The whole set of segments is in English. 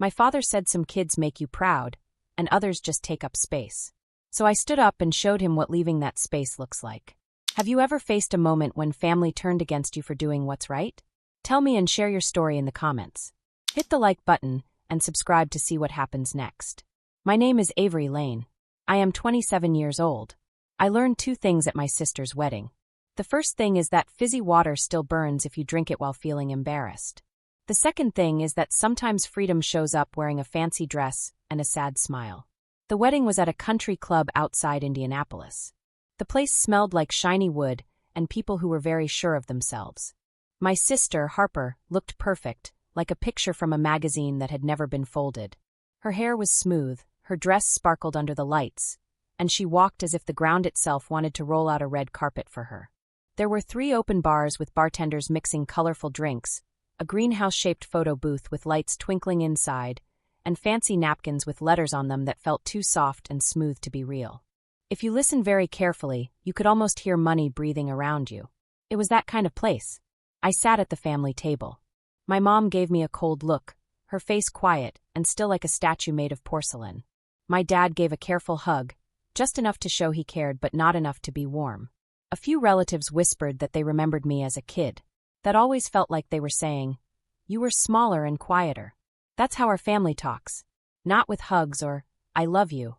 My father said some kids make you proud, and others just take up space. So I stood up and showed him what leaving that space looks like. Have you ever faced a moment when family turned against you for doing what's right? Tell me and share your story in the comments. Hit the like button and subscribe to see what happens next. My name is Avery Lane. I am 27 years old. I learned 2 things at my sister's wedding. The first thing is that fizzy water still burns if you drink it while feeling embarrassed. The second thing is that sometimes freedom shows up wearing a fancy dress and a sad smile. The wedding was at a country club outside Indianapolis. The place smelled like shiny wood and people who were very sure of themselves. My sister, Harper, looked perfect, like a picture from a magazine that had never been folded. Her hair was smooth, her dress sparkled under the lights, and she walked as if the ground itself wanted to roll out a red carpet for her. There were 3 open bars with bartenders mixing colorful drinks, a greenhouse-shaped photo booth with lights twinkling inside, and fancy napkins with letters on them that felt too soft and smooth to be real. If you listen very carefully, you could almost hear money breathing around you. It was that kind of place. I sat at the family table. My mom gave me a cold look, her face quiet and still like a statue made of porcelain. My dad gave a careful hug, just enough to show he cared but not enough to be warm. A few relatives whispered that they remembered me as a kid. That always felt like they were saying, "You were smaller and quieter." That's how our family talks. Not with hugs or, "I love you,"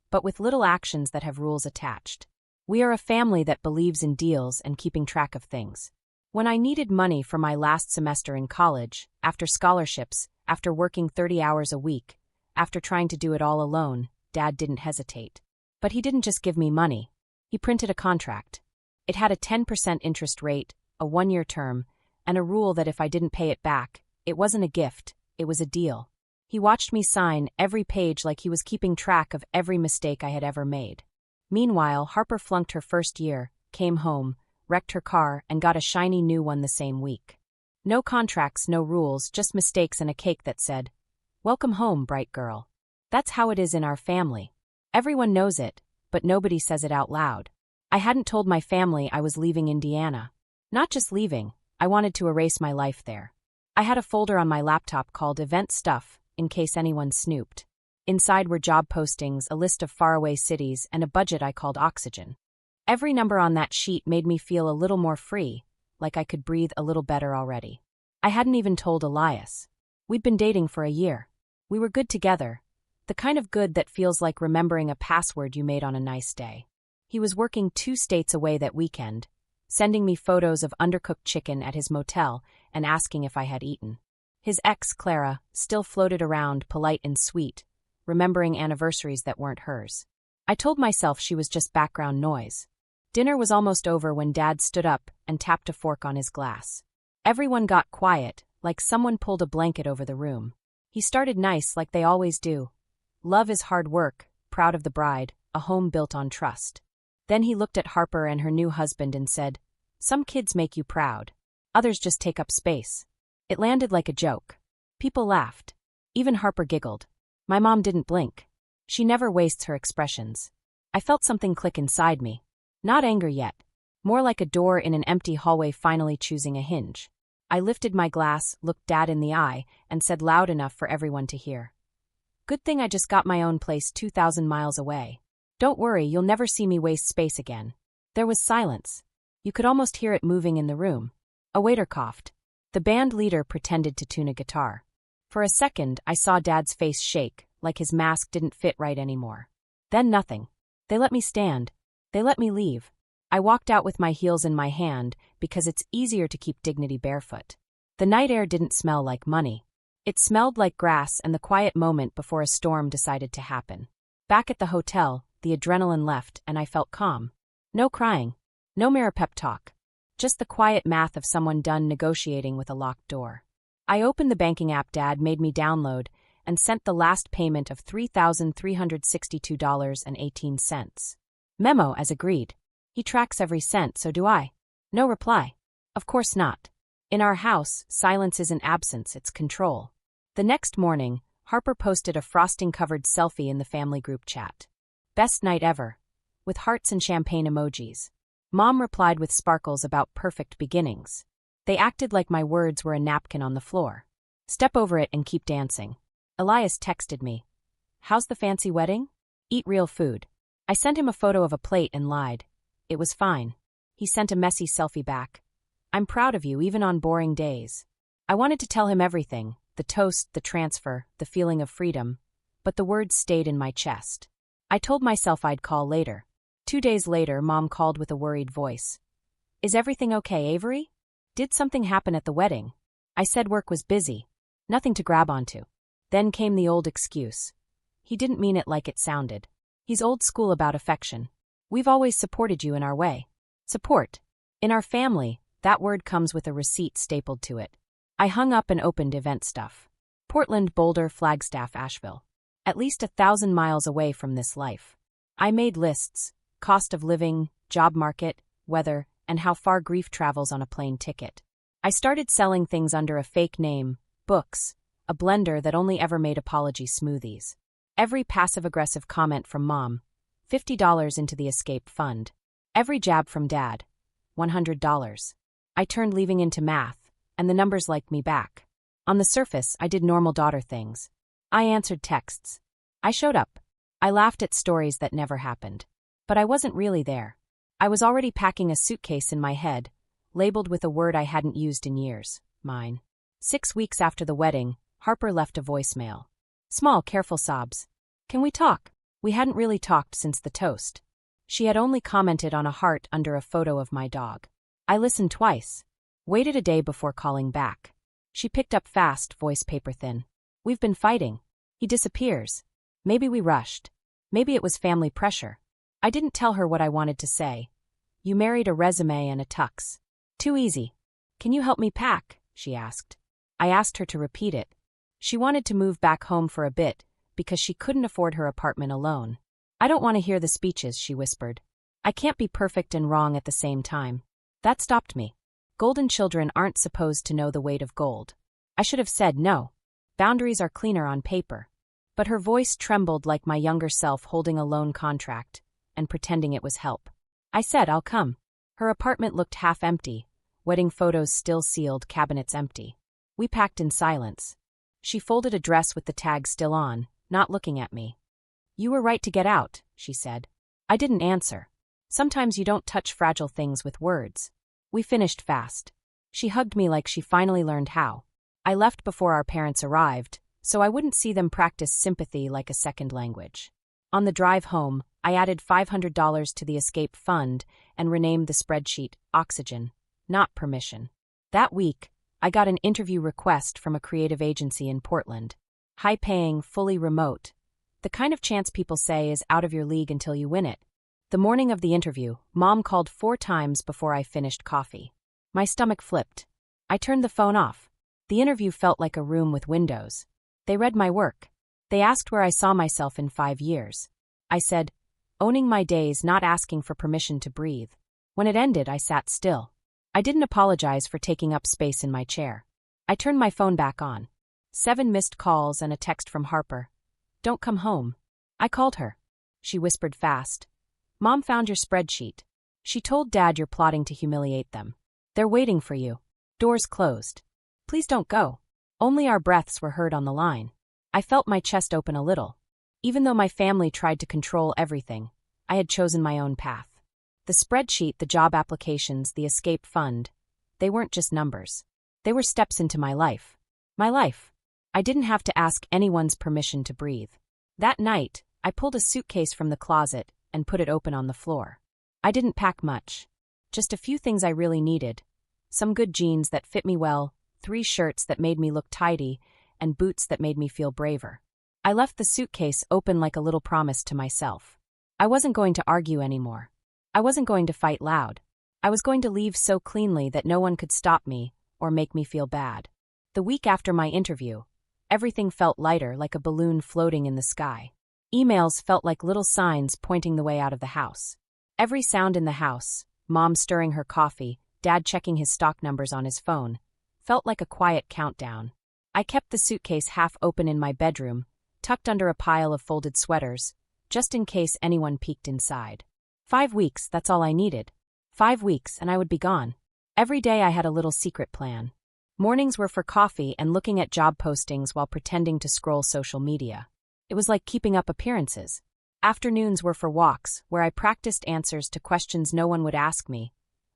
but with little actions that have rules attached. We are a family that believes in deals and keeping track of things. When I needed money for my last semester in college, after scholarships, after working 30 hours a week, after trying to do it all alone, Dad didn't hesitate. But he didn't just give me money. He printed a contract. It had a 10% interest rate, a 1-year term, and a rule that if I didn't pay it back, it wasn't a gift, it was a deal. He watched me sign every page like he was keeping track of every mistake I had ever made. Meanwhile, Harper flunked her first year, came home, wrecked her car, and got a shiny new one the same week. No contracts, no rules, just mistakes and a cake that said, "Welcome home, bright girl." That's how it is in our family. Everyone knows it, but nobody says it out loud. I hadn't told my family I was leaving Indiana. Not just leaving, I wanted to erase my life there. I had a folder on my laptop called Event Stuff, in case anyone snooped. Inside were job postings, a list of faraway cities, and a budget I called Oxygen. Every number on that sheet made me feel a little more free, like I could breathe a little better already. I hadn't even told Elias. We'd been dating for a year. We were good together, the kind of good that feels like remembering a password you made on a nice day. He was working 2 states away that weekend, sending me photos of undercooked chicken at his motel and asking if I had eaten. His ex, Clara, still floated around, polite and sweet, remembering anniversaries that weren't hers. I told myself she was just background noise. Dinner was almost over when Dad stood up and tapped a fork on his glass. Everyone got quiet, like someone pulled a blanket over the room. He started nice, like they always do. Love is hard work, proud of the bride, a home built on trust. Then he looked at Harper and her new husband and said, "Some kids make you proud. Others just take up space." It landed like a joke. People laughed. Even Harper giggled. My mom didn't blink. She never wastes her expressions. I felt something click inside me. Not anger yet. More like a door in an empty hallway finally choosing a hinge. I lifted my glass, looked Dad in the eye, and said loud enough for everyone to hear, "Good thing I just got my own place 2,000 miles away. Don't worry, you'll never see me waste space again." There was silence. You could almost hear it moving in the room. A waiter coughed. The band leader pretended to tune a guitar. For a second, I saw Dad's face shake, like his mask didn't fit right anymore. Then nothing. They let me stand. They let me leave. I walked out with my heels in my hand because it's easier to keep dignity barefoot. The night air didn't smell like money. It smelled like grass and the quiet moment before a storm decided to happen. Back at the hotel, the adrenaline left and I felt calm. No crying. No mirror pep talk. Just the quiet math of someone done negotiating with a locked door. I opened the banking app Dad made me download and sent the last payment of $3,362.18. Memo as agreed. He tracks every cent, so do I. No reply. Of course not. In our house, silence isn't absence, it's control. The next morning, Harper posted a frosting-covered selfie in the family group chat. Best night ever. With hearts and champagne emojis. Mom replied with sparkles about perfect beginnings. They acted like my words were a napkin on the floor. Step over it and keep dancing. Elias texted me. How's the fancy wedding? Eat real food. I sent him a photo of a plate and lied. It was fine. He sent a messy selfie back. I'm proud of you even on boring days. I wanted to tell him everything, the toast, the transfer, the feeling of freedom, but the words stayed in my chest. I told myself I'd call later. 2 days later, Mom called with a worried voice. Is everything okay, Avery? Did something happen at the wedding? I said work was busy. Nothing to grab onto. Then came the old excuse. He didn't mean it like it sounded. He's old school about affection. We've always supported you in our way. Support. In our family, that word comes with a receipt stapled to it. I hung up and opened event stuff. Portland, Boulder, Flagstaff, Asheville. At least 1,000 miles away from this life. I made lists, cost of living, job market, weather, and how far grief travels on a plane ticket. I started selling things under a fake name, books, a blender that only ever made apology smoothies. Every passive-aggressive comment from Mom, $50 into the escape fund. Every jab from Dad, $100. I turned leaving into math, and the numbers liked me back. On the surface, I did normal daughter things. I answered texts. I showed up. I laughed at stories that never happened. But I wasn't really there. I was already packing a suitcase in my head, labeled with a word I hadn't used in years, mine. 6 weeks after the wedding, Harper left a voicemail. Small, careful sobs. Can we talk? We hadn't really talked since the toast. She had only commented on a heart under a photo of my dog. I listened twice. Waited a day before calling back. She picked up fast, voice paper thin. We've been fighting. He disappears. Maybe we rushed. Maybe it was family pressure. I didn't tell her what I wanted to say. You married a resume and a tux. Too easy. Can you help me pack? She asked. I asked her to repeat it. She wanted to move back home for a bit because she couldn't afford her apartment alone. I don't want to hear the speeches, she whispered. I can't be perfect and wrong at the same time. That stopped me. Golden children aren't supposed to know the weight of gold. I should have said no. Boundaries are cleaner on paper. But her voice trembled like my younger self holding a loan contract and pretending it was help. I said, I'll come. Her apartment looked half empty, wedding photos still sealed, cabinets empty. We packed in silence. She folded a dress with the tag still on, not looking at me. You were right to get out, she said. I didn't answer. Sometimes you don't touch fragile things with words. We finished fast. She hugged me like she finally learned how. I left before our parents arrived, so I wouldn't see them practice sympathy like a second language. On the drive home, I added $500 to the escape fund and renamed the spreadsheet Oxygen, not Permission. That week, I got an interview request from a creative agency in Portland. High-paying, fully remote. The kind of chance people say is out of your league until you win it. The morning of the interview, Mom called 4 times before I finished coffee. My stomach flipped. I turned the phone off. The interview felt like a room with windows. They read my work. They asked where I saw myself in 5 years. I said, owning my days, not asking for permission to breathe. When it ended, I sat still. I didn't apologize for taking up space in my chair. I turned my phone back on. 7 missed calls and a text from Harper. Don't come home. I called her. She whispered fast. Mom found your spreadsheet. She told Dad you're plotting to humiliate them. They're waiting for you. Doors closed. Please don't go. Only our breaths were heard on the line. I felt my chest open a little. Even though my family tried to control everything, I had chosen my own path. The spreadsheet, the job applications, the escape fund, they weren't just numbers. They were steps into my life. My life. I didn't have to ask anyone's permission to breathe. That night, I pulled a suitcase from the closet and put it open on the floor. I didn't pack much. Just a few things I really needed. Some good jeans that fit me well, 3 shirts that made me look tidy, and boots that made me feel braver. I left the suitcase open like a little promise to myself. I wasn't going to argue anymore. I wasn't going to fight loud. I was going to leave so cleanly that no one could stop me or make me feel bad. The week after my interview, everything felt lighter, like a balloon floating in the sky. Emails felt like little signs pointing the way out of the house. Every sound in the house, Mom stirring her coffee, Dad checking his stock numbers on his phone, felt like a quiet countdown. I kept the suitcase half open in my bedroom, tucked under a pile of folded sweaters, just in case anyone peeked inside. 5 weeks, that's all I needed. 5 weeks and I would be gone. Every day I had a little secret plan. Mornings were for coffee and looking at job postings while pretending to scroll social media. It was like keeping up appearances. Afternoons were for walks, where I practiced answers to questions no one would ask me,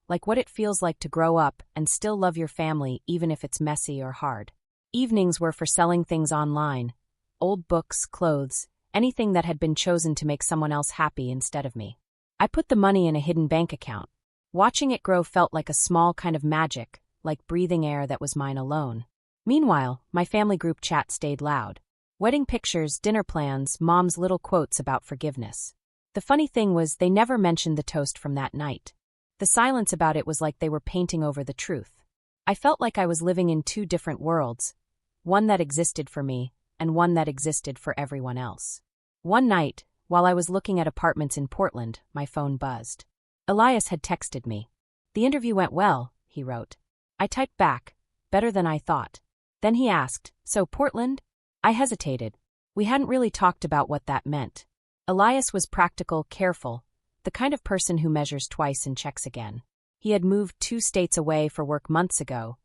like what it feels like to grow up and still love your family even if it's messy or hard. Evenings were for selling things online, old books, clothes, anything that had been chosen to make someone else happy instead of me. I put the money in a hidden bank account. Watching it grow felt like a small kind of magic, like breathing air that was mine alone. Meanwhile, my family group chat stayed loud. Wedding pictures, dinner plans, Mom's little quotes about forgiveness. The funny thing was they never mentioned the toast from that night. The silence about it was like they were painting over the truth. I felt like I was living in two different worlds, one that existed for me and one that existed for everyone else. One night, while I was looking at apartments in Portland, my phone buzzed. Elias had texted me. "The interview went well," he wrote. I typed back, "Better than I thought." Then he asked, "So Portland?" I hesitated. We hadn't really talked about what that meant. Elias was practical, careful, the kind of person who measures twice and checks again. He had moved 2 states away for work months ago,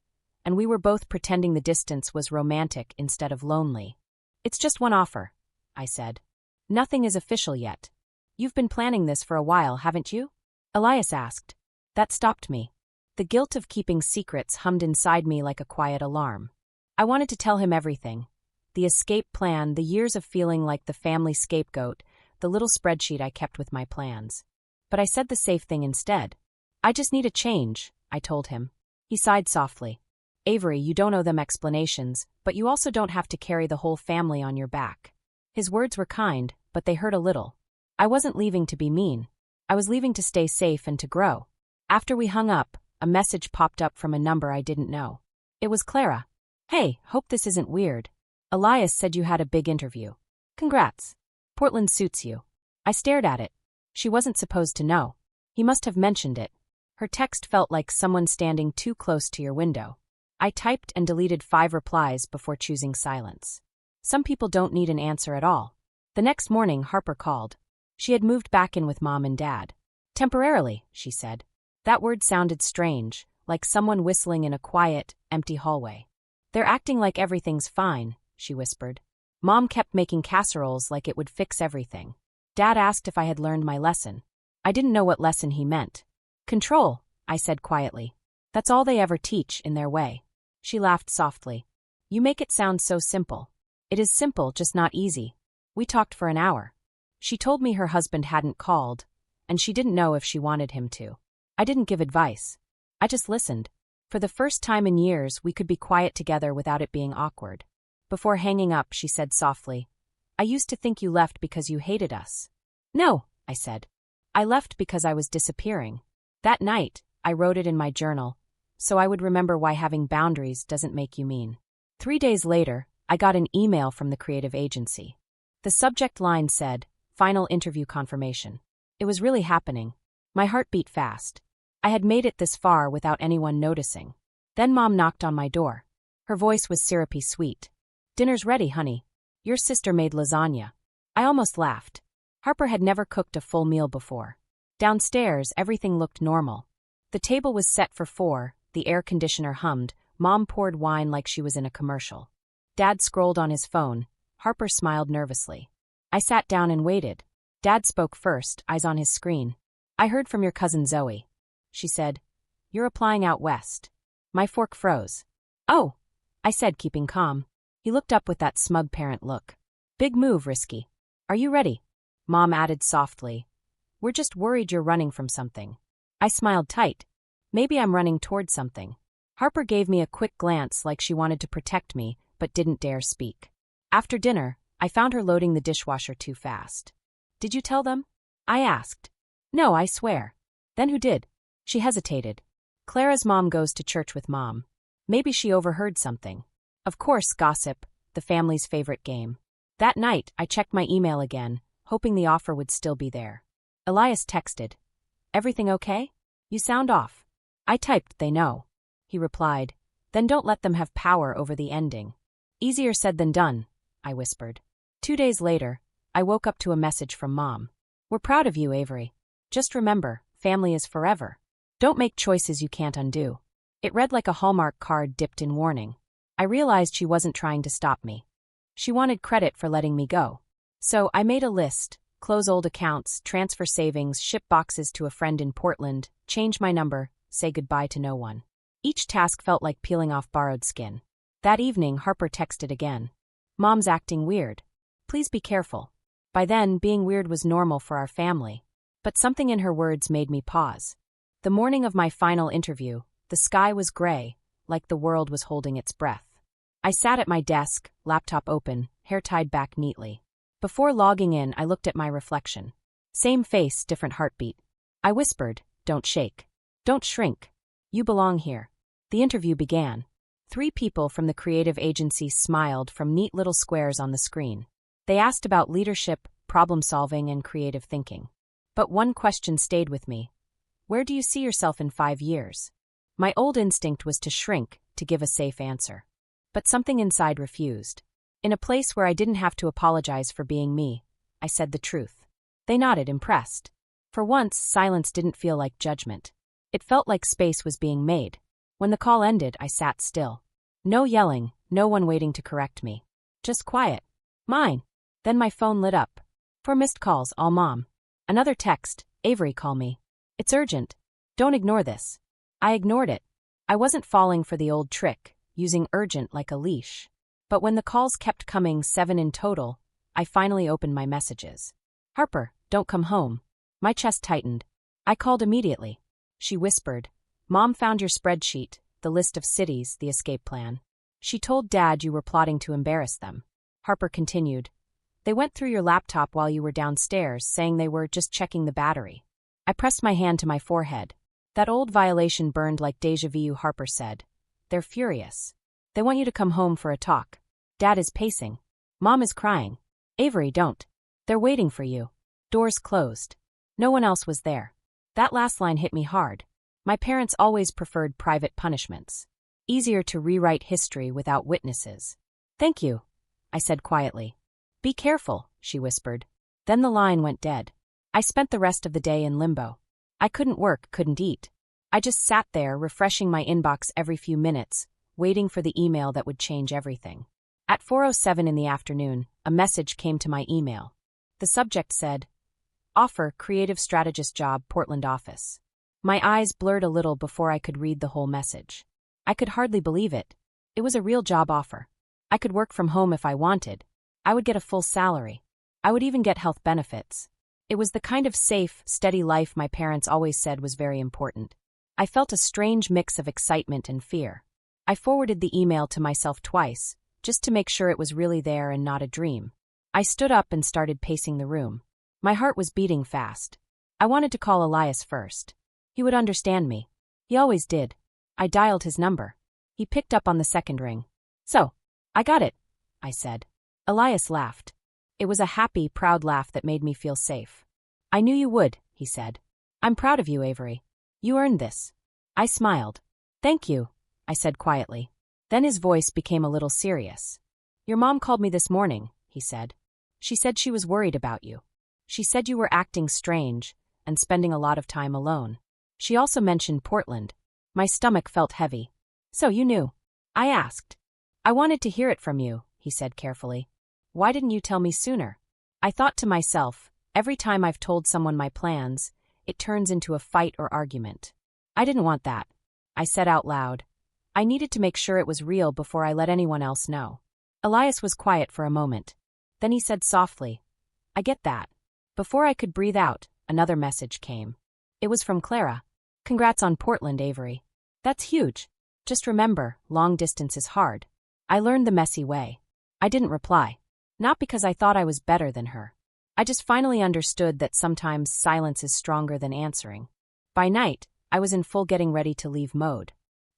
and we were both pretending the distance was romantic instead of lonely. "It's just one offer," I said. "Nothing is official yet. You've been planning this for a while, haven't you?" Elias asked. That stopped me. The guilt of keeping secrets hummed inside me like a quiet alarm. I wanted to tell him everything. The escape plan, the years of feeling like the family scapegoat, the little spreadsheet I kept with my plans. But I said the safe thing instead. "I just need a change," I told him. He sighed softly. "Avery, you don't owe them explanations, but you also don't have to carry the whole family on your back." His words were kind, but they hurt a little. I wasn't leaving to be mean. I was leaving to stay safe and to grow. After we hung up, a message popped up from a number I didn't know. It was Clara. "Hey, hope this isn't weird. Elias said you had a big interview. Congrats. Portland suits you." I stared at it. She wasn't supposed to know. He must have mentioned it. Her text felt like someone standing too close to your window. I typed and deleted 5 replies before choosing silence. Some people don't need an answer at all. The next morning, Harper called. She had moved back in with Mom and Dad. "Temporarily," she said. That word sounded strange, like someone whistling in a quiet, empty hallway. "They're acting like everything's fine," she whispered. Mom kept making casseroles like it would fix everything. Dad asked if I had learned my lesson. I didn't know what lesson he meant. "Control," I said quietly. "That's all they ever teach in their way." She laughed softly. "You make it sound so simple." "It is simple, just not easy." We talked for an hour. She told me her husband hadn't called, and she didn't know if she wanted him to. I didn't give advice. I just listened. For the first time in years, we could be quiet together without it being awkward. Before hanging up, she said softly, "I used to think you left because you hated us." "No," I said. "I left because I was disappearing." That night, I wrote it in my journal, so I would remember why having boundaries doesn't make you mean. 3 days later, I got an email from the creative agency. The subject line said, "Final interview confirmation." It was really happening. My heart beat fast. I had made it this far without anyone noticing. Then Mom knocked on my door. Her voice was syrupy sweet. "Dinner's ready, honey. Your sister made lasagna." I almost laughed. Harper had never cooked a full meal before. Downstairs, everything looked normal. The table was set for 4, the air conditioner hummed, Mom poured wine like she was in a commercial. Dad scrolled on his phone. Harper smiled nervously. I sat down and waited. Dad spoke first, eyes on his screen. "I heard from your cousin Zoe," she said. "You're applying out west." My fork froze. "Oh," I said, keeping calm. He looked up with that smug parent look. "Big move, risky. Are you ready?" Mom added softly. "We're just worried you're running from something." I smiled tight. Maybe I'm running toward something. Harper gave me a quick glance like she wanted to protect me, but didn't dare speak. After dinner, I found her loading the dishwasher too fast. "Did you tell them?" I asked. "No, I swear." "Then who did?" She hesitated. "Clara's mom goes to church with Mom. Maybe she overheard something." Of course, gossip, the family's favorite game. That night, I checked my email again, hoping the offer would still be there. Elias texted, "Everything okay? You sound off." I typed, "They know." He replied, "Then don't let them have power over the ending." "Easier said than done," I whispered. 2 days later, I woke up to a message from Mom. "We're proud of you, Avery. Just remember, family is forever. Don't make choices you can't undo." It read like a Hallmark card dipped in warning. I realized she wasn't trying to stop me. She wanted credit for letting me go. So I made a list: close old accounts, transfer savings, ship boxes to a friend in Portland, change my number, say goodbye to no one. Each task felt like peeling off borrowed skin. That evening, Harper texted again. "Mom's acting weird. Please be careful." By then, being weird was normal for our family. But something in her words made me pause. The morning of my final interview, the sky was gray, like the world was holding its breath. I sat at my desk, laptop open, hair tied back neatly. Before logging in, I looked at my reflection. Same face, different heartbeat. I whispered, "Don't shake. Don't shrink. You belong here." The interview began. 3 people from the creative agency smiled from neat little squares on the screen. They asked about leadership, problem-solving, and creative thinking. But one question stayed with me. Where do you see yourself in 5 years? My old instinct was to shrink, to give a safe answer. But something inside refused. In a place where I didn't have to apologize for being me, I said the truth. They nodded, impressed. For once, silence didn't feel like judgment. It felt like space was being made. When the call ended, I sat still. No yelling, no one waiting to correct me. Just quiet. Mine. Then my phone lit up. 4 missed calls, all Mom. Another text: "Avery, call me. It's urgent. Don't ignore this." I ignored it. I wasn't falling for the old trick, using urgent like a leash. But when the calls kept coming, 7 in total, I finally opened my messages. "Harper, don't come home." My chest tightened. I called immediately. She whispered, "Mom found your spreadsheet, the list of cities, the escape plan. She told Dad you were plotting to embarrass them." Harper continued, "They went through your laptop while you were downstairs, saying they were just checking the battery." I pressed my hand to my forehead. That old violation burned like déjà vu. Harper said, "They're furious. They want you to come home for a talk. Dad is pacing. Mom is crying. Avery, don't. They're waiting for you." Doors closed. No one else was there. That last line hit me hard. My parents always preferred private punishments. Easier to rewrite history without witnesses. "Thank you," I said quietly. "Be careful," she whispered. Then the line went dead. I spent the rest of the day in limbo. I couldn't work, couldn't eat. I just sat there, refreshing my inbox every few minutes, waiting for the email that would change everything. At 4:07 in the afternoon, a message came to my email. The subject said, "Offer, creative strategist job, Portland office." My eyes blurred a little before I could read the whole message. I could hardly believe it. It was a real job offer. I could work from home if I wanted. I would get a full salary. I would even get health benefits. It was the kind of safe, steady life my parents always said was very important. I felt a strange mix of excitement and fear. I forwarded the email to myself twice, just to make sure it was really there and not a dream. I stood up and started pacing the room. My heart was beating fast. I wanted to call Elias first. He would understand me. He always did. I dialed his number. He picked up on the second ring. "So, I got it," I said. Elias laughed. It was a happy, proud laugh that made me feel safe. "I knew you would," he said. "I'm proud of you, Avery. You earned this." I smiled. "Thank you," I said quietly. Then his voice became a little serious. "Your mom called me this morning," he said. "She said she was worried about you. She said you were acting strange and spending a lot of time alone. She also mentioned Portland." My stomach felt heavy. "So you knew?" I asked. "I wanted to hear it from you," he said carefully. "Why didn't you tell me sooner?" I thought to myself, every time I've told someone my plans, it turns into a fight or argument. I didn't want that. I said out loud. I needed to make sure it was real before I let anyone else know. Elias was quiet for a moment. Then he said softly, "I get that." Before I could breathe out, another message came. It was from Clara. "Congrats on Portland, Avery. That's huge. Just remember, long distance is hard." I learned the messy way. I didn't reply. Not because I thought I was better than her. I just finally understood that sometimes silence is stronger than answering. By night, I was in full getting ready to leave mode.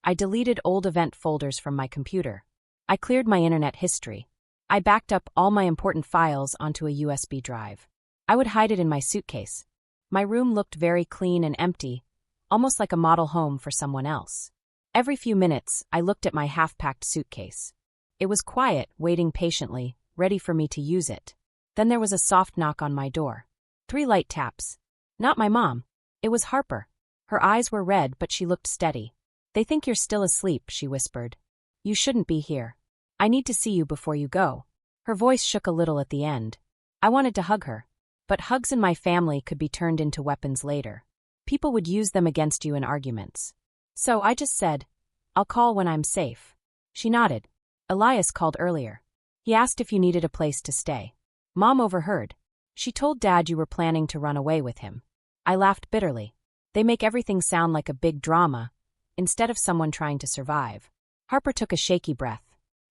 I deleted old event folders from my computer. I cleared my internet history. I backed up all my important files onto a USB drive. I would hide it in my suitcase. My room looked very clean and empty, almost like a model home for someone else. Every few minutes, I looked at my half-packed suitcase. It was quiet, waiting patiently, ready for me to use it. Then there was a soft knock on my door. 3 light taps. Not my mom. It was Harper. Her eyes were red, but she looked steady. They think you're still asleep, she whispered. You shouldn't be here. I need to see you before you go. Her voice shook a little at the end. I wanted to hug her. But hugs in my family could be turned into weapons later. People would use them against you in arguments. So I just said, I'll call when I'm safe. She nodded. Elias called earlier. He asked if you needed a place to stay. Mom overheard. She told Dad you were planning to run away with him. I laughed bitterly. They make everything sound like a big drama, instead of someone trying to survive. Harper took a shaky breath.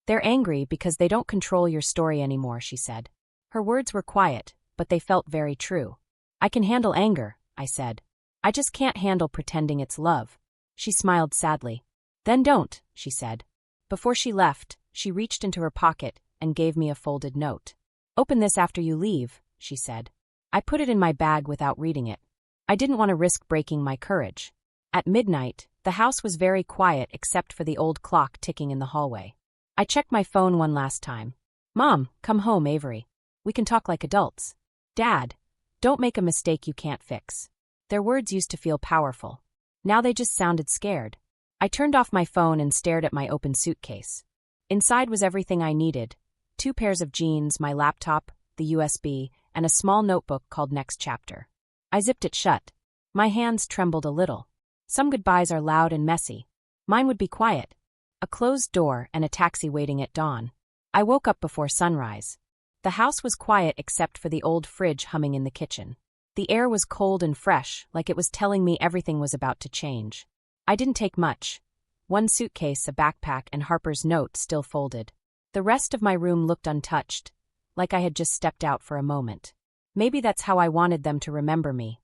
They're angry because they don't control your story anymore, she said. Her words were quiet, but they felt very true. I can handle anger, I said. I just can't handle pretending it's love. She smiled sadly. Then don't, she said. Before she left, she reached into her pocket and gave me a folded note. Open this after you leave, she said. I put it in my bag without reading it. I didn't want to risk breaking my courage. At midnight, the house was very quiet except for the old clock ticking in the hallway. I checked my phone one last time. Mom, come home, Avery. We can talk like adults. Dad, don't make a mistake you can't fix. Their words used to feel powerful. Now they just sounded scared. I turned off my phone and stared at my open suitcase. Inside was everything I needed. 2 pairs of jeans, my laptop, the USB, and a small notebook called Next Chapter. I zipped it shut. My hands trembled a little. Some goodbyes are loud and messy. Mine would be quiet. A closed door and a taxi waiting at dawn. I woke up before sunrise. The house was quiet except for the old fridge humming in the kitchen. The air was cold and fresh, like it was telling me everything was about to change. I didn't take much. 1 suitcase, a backpack, and Harper's note still folded. The rest of my room looked untouched, like I had just stepped out for a moment. Maybe that's how I wanted them to remember me.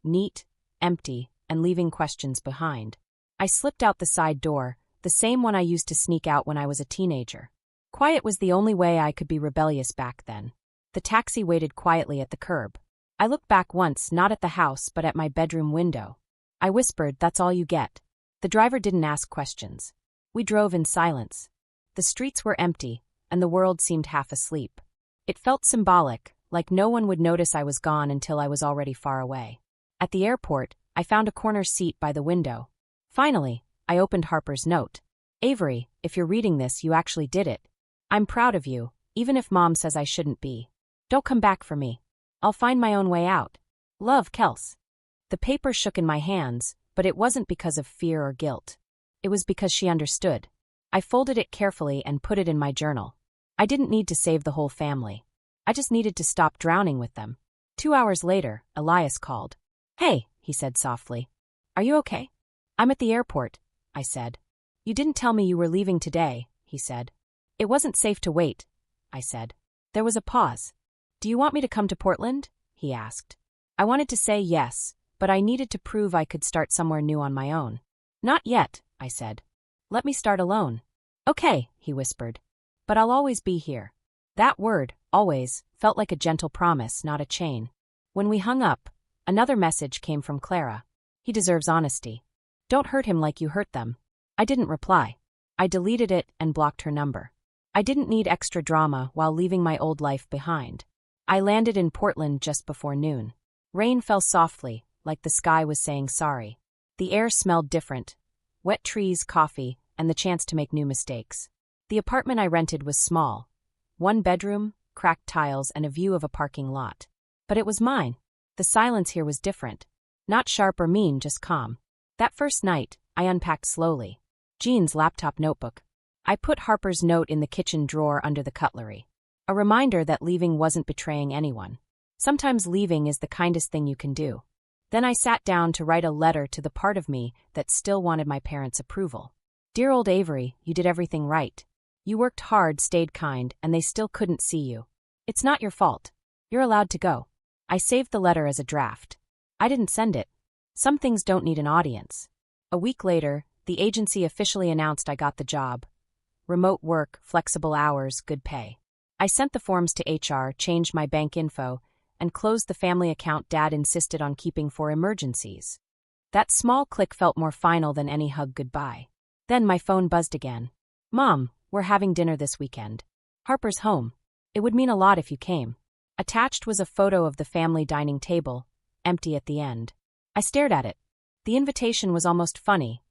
Neat, empty, and leaving questions behind. I slipped out the side door, the same one I used to sneak out when I was a teenager. Quiet was the only way I could be rebellious back then. The taxi waited quietly at the curb. I looked back once, not at the house but at my bedroom window. I whispered, "That's all you get." The driver didn't ask questions. We drove in silence. The streets were empty, and the world seemed half asleep. It felt symbolic, like no one would notice I was gone until I was already far away. At the airport, I found a corner seat by the window. Finally, I opened Harper's note. "Avery, if you're reading this, you actually did it. I'm proud of you, even if Mom says I shouldn't be. Don't come back for me. I'll find my own way out. Love, Kels." The paper shook in my hands, but it wasn't because of fear or guilt. It was because she understood. I folded it carefully and put it in my journal. I didn't need to save the whole family. I just needed to stop drowning with them. 2 hours later, Elias called. "Hey," he said softly. "Are you okay?" "I'm at the airport," I said. "You didn't tell me you were leaving today," he said. "It wasn't safe to wait," I said. There was a pause. "Do you want me to come to Portland?" he asked. I wanted to say yes, but I needed to prove I could start somewhere new on my own. "Not yet," I said. "Let me start alone." "Okay," he whispered. "But I'll always be here." That word, always, felt like a gentle promise, not a chain. When we hung up, another message came from Clara. "He deserves honesty. Don't hurt him like you hurt them." I didn't reply. I deleted it and blocked her number. I didn't need extra drama while leaving my old life behind. I landed in Portland just before noon. Rain fell softly, like the sky was saying sorry. The air smelled different. Wet trees, coffee, and the chance to make new mistakes. The apartment I rented was small. 1 bedroom, cracked tiles, and a view of a parking lot. But it was mine. The silence here was different. Not sharp or mean, just calm. That first night, I unpacked slowly. Jean's laptop notebook. I put Harper's note in the kitchen drawer under the cutlery. A reminder that leaving wasn't betraying anyone. Sometimes leaving is the kindest thing you can do. Then I sat down to write a letter to the part of me that still wanted my parents' approval. "Dear old Avery, you did everything right. You worked hard, stayed kind, and they still couldn't see you. It's not your fault. You're allowed to go." I saved the letter as a draft. I didn't send it. Some things don't need an audience. A week later, the agency officially announced I got the job. Remote work, flexible hours, good pay. I sent the forms to HR, changed my bank info, and closed the family account Dad insisted on keeping for emergencies. That small click felt more final than any hug goodbye. Then my phone buzzed again. "Mom, we're having dinner this weekend. Harper's home. It would mean a lot if you came." Attached was a photo of the family dining table, empty at the end. I stared at it. The invitation was almost funny.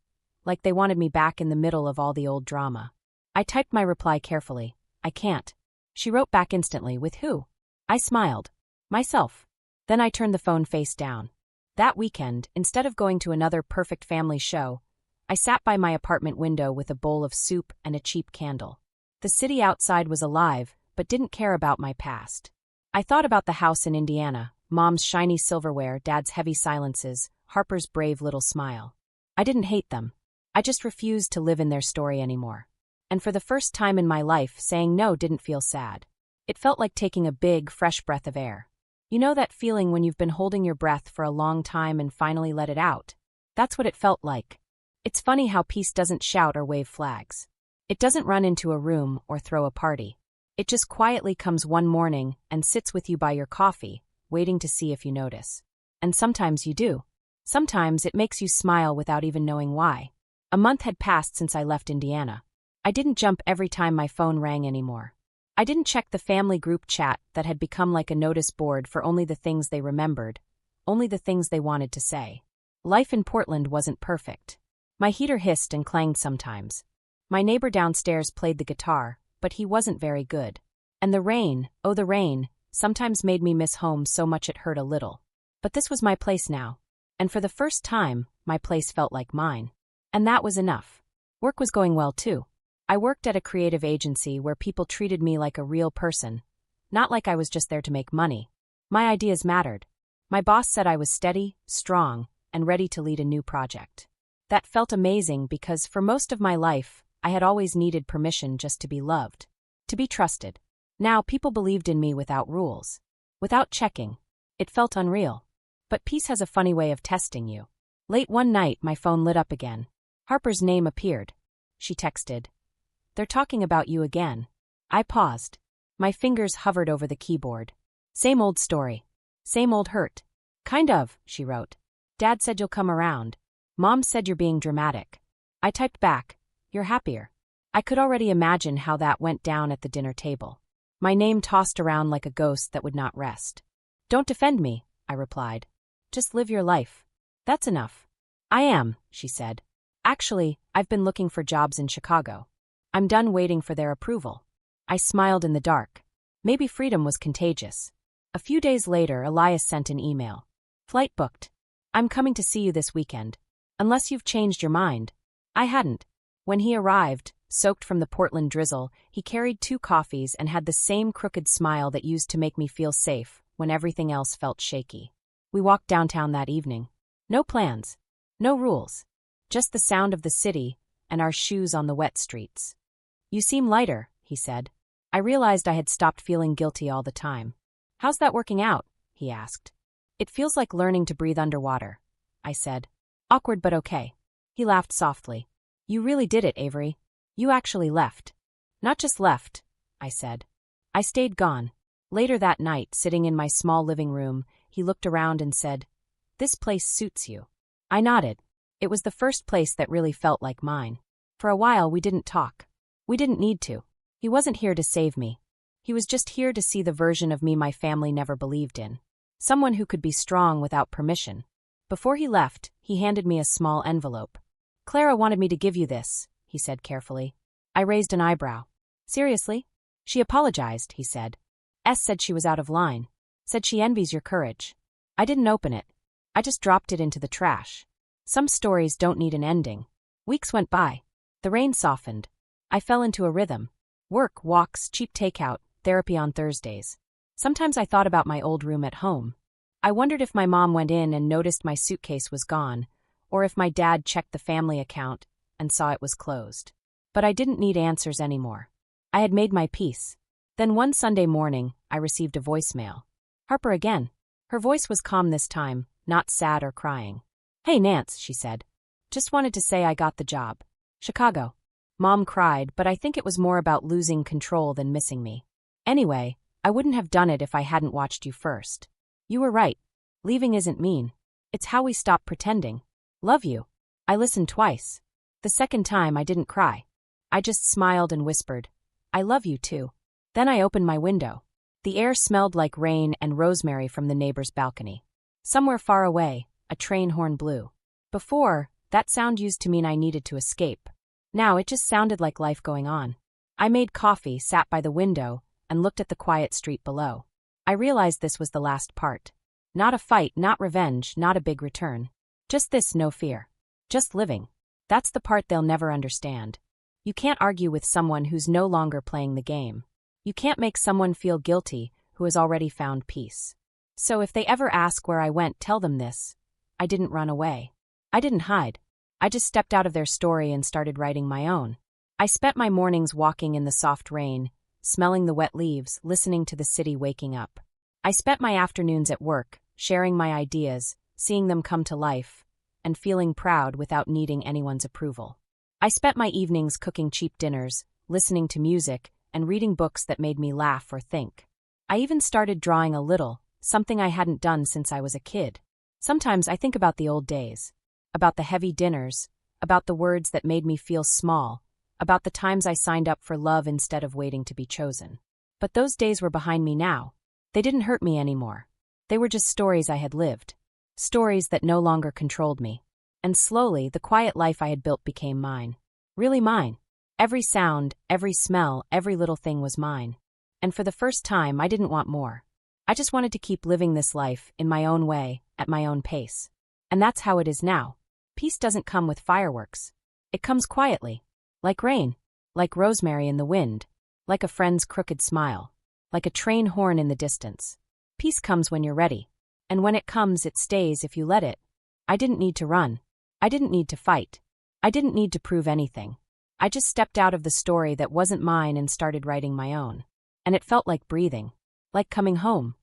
like they wanted me back in the middle of all the old drama. I typed my reply carefully. I can't. She wrote back instantly, with who? I smiled. Myself. Then I turned the phone face down. That weekend, instead of going to another perfect family show, I sat by my apartment window with a bowl of soup and a cheap candle. The city outside was alive, but didn't care about my past. I thought about the house in Indiana, Mom's shiny silverware, Dad's heavy silences, Harper's brave little smile. I didn't hate them. I just refused to live in their story anymore. And for the first time in my life, saying no didn't feel sad. It felt like taking a big, fresh breath of air. You know that feeling when you've been holding your breath for a long time and finally let it out? That's what it felt like. It's funny how peace doesn't shout or wave flags. It doesn't run into a room or throw a party. It just quietly comes one morning and sits with you by your coffee, waiting to see if you notice. And sometimes you do. Sometimes it makes you smile without even knowing why. A month had passed since I left Indiana. I didn't jump every time my phone rang anymore. I didn't check the family group chat that had become like a notice board for only the things they remembered, only the things they wanted to say. Life in Portland wasn't perfect. My heater hissed and clanged sometimes. My neighbor downstairs played the guitar, but he wasn't very good. And the rain, oh the rain, sometimes made me miss home so much it hurt a little. But this was my place now. And for the first time, my place felt like mine. And that was enough. Work was going well too. I worked at a creative agency where people treated me like a real person, not like I was just there to make money. My ideas mattered. My boss said I was steady, strong, and ready to lead a new project. That felt amazing because for most of my life, I had always needed permission just to be loved, to be trusted. Now people believed in me without rules, without checking. It felt unreal. But peace has a funny way of testing you. Late one night, my phone lit up again. Harper's name appeared. She texted, "They're talking about you again." I paused. My fingers hovered over the keyboard. Same old story. Same old hurt. Kind of, she wrote. Dad said you'll come around. Mom said you're being dramatic. I typed back, "You're happier." I could already imagine how that went down at the dinner table. My name tossed around like a ghost that would not rest. "Don't defend me," I replied. "Just live your life. That's enough." "I am," she said. "Actually, I've been looking for jobs in Chicago. I'm done waiting for their approval." I smiled in the dark. Maybe freedom was contagious. A few days later, Elias sent an email. "Flight booked. I'm coming to see you this weekend. Unless you've changed your mind." I hadn't. When he arrived, soaked from the Portland drizzle, he carried 2 coffees and had the same crooked smile that used to make me feel safe when everything else felt shaky. We walked downtown that evening. No plans. No rules. Just the sound of the city and our shoes on the wet streets. "You seem lighter," he said. I realized I had stopped feeling guilty all the time. "How's that working out?" he asked. "It feels like learning to breathe underwater," I said. "Awkward but okay." He laughed softly. "You really did it, Avery. You actually left." "Not just left," I said. "I stayed gone." Later that night, sitting in my small living room, he looked around and said, "This place suits you." I nodded. It was the first place that really felt like mine. For a while, we didn't talk. We didn't need to. He wasn't here to save me. He was just here to see the version of me my family never believed in. Someone who could be strong without permission. Before he left, he handed me a small envelope. "Clara wanted me to give you this," he said carefully. I raised an eyebrow. "Seriously?" "She apologized," he said. Said she was out of line. Said she envies your courage." I didn't open it. I just dropped it into the trash. Some stories don't need an ending. Weeks went by. The rain softened. I fell into a rhythm. Work, walks, cheap takeout, therapy on Thursdays. Sometimes I thought about my old room at home. I wondered if my mom went in and noticed my suitcase was gone, or if my dad checked the family account and saw it was closed. But I didn't need answers anymore. I had made my peace. Then one Sunday morning, I received a voicemail. Harper again. Her voice was calm this time, not sad or crying. "Hey, Nance," she said. "Just wanted to say I got the job. Chicago." Mom cried, but I think it was more about losing control than missing me. "Anyway, I wouldn't have done it if I hadn't watched you first. You were right. Leaving isn't mean. It's how we stop pretending. Love you." I listened twice. The second time, I didn't cry. I just smiled and whispered, "I love you too." Then I opened my window. The air smelled like rain and rosemary from the neighbor's balcony. Somewhere far away, a train horn blew. Before, That sound used to mean I needed to escape. Now it just sounded like life going on. I made coffee, sat by the window, and looked at the quiet street below. I realized this was the last part. Not a fight, not revenge, not a big return. Just this, no fear. Just living. That's the part they'll never understand. You can't argue with someone who's no longer playing the game. You can't make someone feel guilty who has already found peace. So if they ever ask where I went, tell them this. I didn't run away. I didn't hide. I just stepped out of their story and started writing my own. I spent my mornings walking in the soft rain, smelling the wet leaves, listening to the city waking up. I spent my afternoons at work, sharing my ideas, seeing them come to life, and feeling proud without needing anyone's approval. I spent my evenings cooking cheap dinners, listening to music, and reading books that made me laugh or think. I even started drawing a little, something I hadn't done since I was a kid. Sometimes I think about the old days, about the heavy dinners, about the words that made me feel small, about the times I signed up for love instead of waiting to be chosen. But those days were behind me now. They didn't hurt me anymore. They were just stories I had lived. Stories that no longer controlled me. And slowly, the quiet life I had built became mine. Really mine. Every sound, every smell, every little thing was mine. And for the first time, I didn't want more. I just wanted to keep living this life, in my own way, at my own pace. And that's how it is now. Peace doesn't come with fireworks. It comes quietly. Like rain. Like rosemary in the wind. Like a friend's crooked smile. Like a train horn in the distance. Peace comes when you're ready. And when it comes, it stays if you let it. I didn't need to run. I didn't need to fight. I didn't need to prove anything. I just stepped out of the story that wasn't mine and started writing my own. And it felt like breathing. Like coming home.